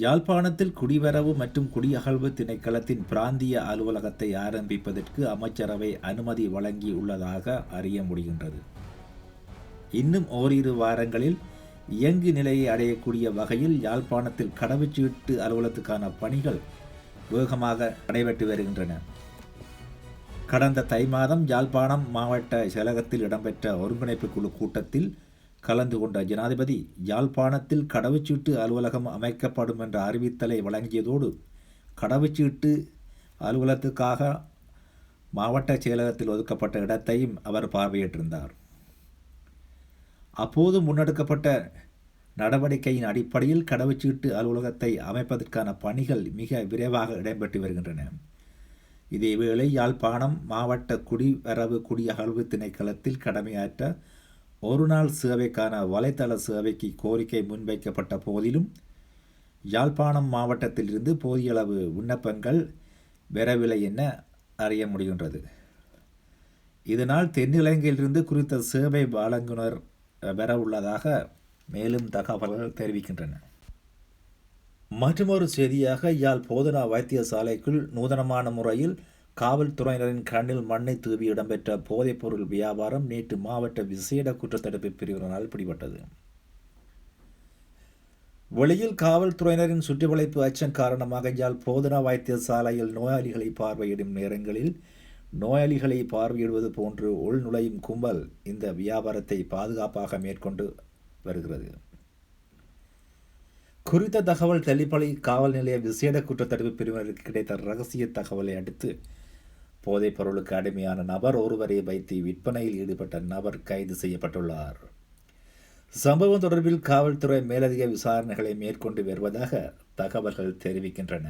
யாழ்ப்பாணத்தில் குடிவரவு மற்றும் குடியகழ்வு திணைக்களத்தின் பிராந்திய அலுவலகத்தை ஆரம்பிப்பதற்கு அமைச்சரவை அனுமதி வழங்கியுள்ளதாக அறிய முடிகின்றது. இன்னும் ஓரிரு வாரங்களில் இயங்கு நிலையை அடையக்கூடிய வகையில் யாழ்ப்பாணத்தில் கடவுச்சீட்டு அலுவலகத்துக்கான பணிகள் வேகமாக நடைபெற்று வருகின்றன. கடந்த தை மாதம் யாழ்ப்பாணம் மாவட்ட செயலகத்தில் இடம்பெற்ற ஒருங்கிணைப்பு குழு கூட்டத்தில் கலந்து கொண்ட ஜனாதிபதி யாழ்ப்பாணத்தில் கடவுச்சீட்டு அலுவலகம் அமைக்கப்படும் என்ற அறிவித்தலை வழங்கியதோடு கடவுச்சீட்டு அலுவலகத்துக்காக மாவட்ட செயலகத்தில் ஒதுக்கப்பட்ட இடத்தையும் அவர் பார்வையிட்டிருந்தார். அப்போது முன்னெடுக்கப்பட்ட நடவடிக்கையின் அடிப்படையில் கடவுச்சீட்டு அலுவலகத்தை அமைப்பதற்கான பணிகள் மிக விரைவாக இடம்பெற்று வருகின்றன. இதேவேளை யாழ்ப்பாணம் மாவட்ட குடிவரவு குடியகழ்வு திணைக்களத்தில் கடமையாற்ற ஒரு நாள் சேவைக்கான வலைத்தள சேவைக்கு கோரிக்கை முன்வைக்கப்பட்ட போதிலும் யாழ்ப்பாணம் மாவட்டத்திலிருந்து போதிய அளவு விண்ணப்பங்கள் பெறவில்லை என அறிய முடிகின்றது. இதனால் தென்னிலங்கையிலிருந்து குறித்த சேவை வழங்குனர் பெற உள்ளதாக மேலும் தகவல்கள் தெரிவிக்கின்றன. மற்றொரு செய்தியாக யாழ் போதனா வைத்தியசாலைக்குள் நூதனமான முறையில் காவல்துறையினரின் கண்ணில் மண்ணை தூவி இடம்பெற்ற போதைப்பொருள் வியாபாரம் நேற்று மாவட்ட விசேட குற்றத்தடுப்பு பிரிவினரால் பிடிபட்டது. வெளியில் காவல்துறையினரின் சுற்றிவளைப்பு அச்சம் காரணமாக யாழ் போதனா வைத்தியசாலையில் நோயாளிகளை பார்வையிடும் நேரங்களில் நோயாளிகளை பார்வையிடுவது போன்று உள்நுழையும் கும்பல் இந்த வியாபாரத்தை பாதுகாப்பாக மேற்கொண்டு வருகிறது. குறித்த தகவல் தெல்லிப்பளை காவல் நிலைய விசேட குற்றத்தடுப்பு பிரிவினருக்கு கிடைத்த ரகசிய தகவலை அடுத்து போதைப் பொருளுக்கு அடிமையான நபர் ஒருவரை வைத்து விற்பனையில் ஈடுபட்ட நபர் கைது செய்யப்பட்டுள்ளார். சம்பவம் தொடர்பில் காவல்துறை மேலதிக விசாரணைகளை மேற்கொண்டு வருவதாக தகவல்கள் தெரிவிக்கின்றன.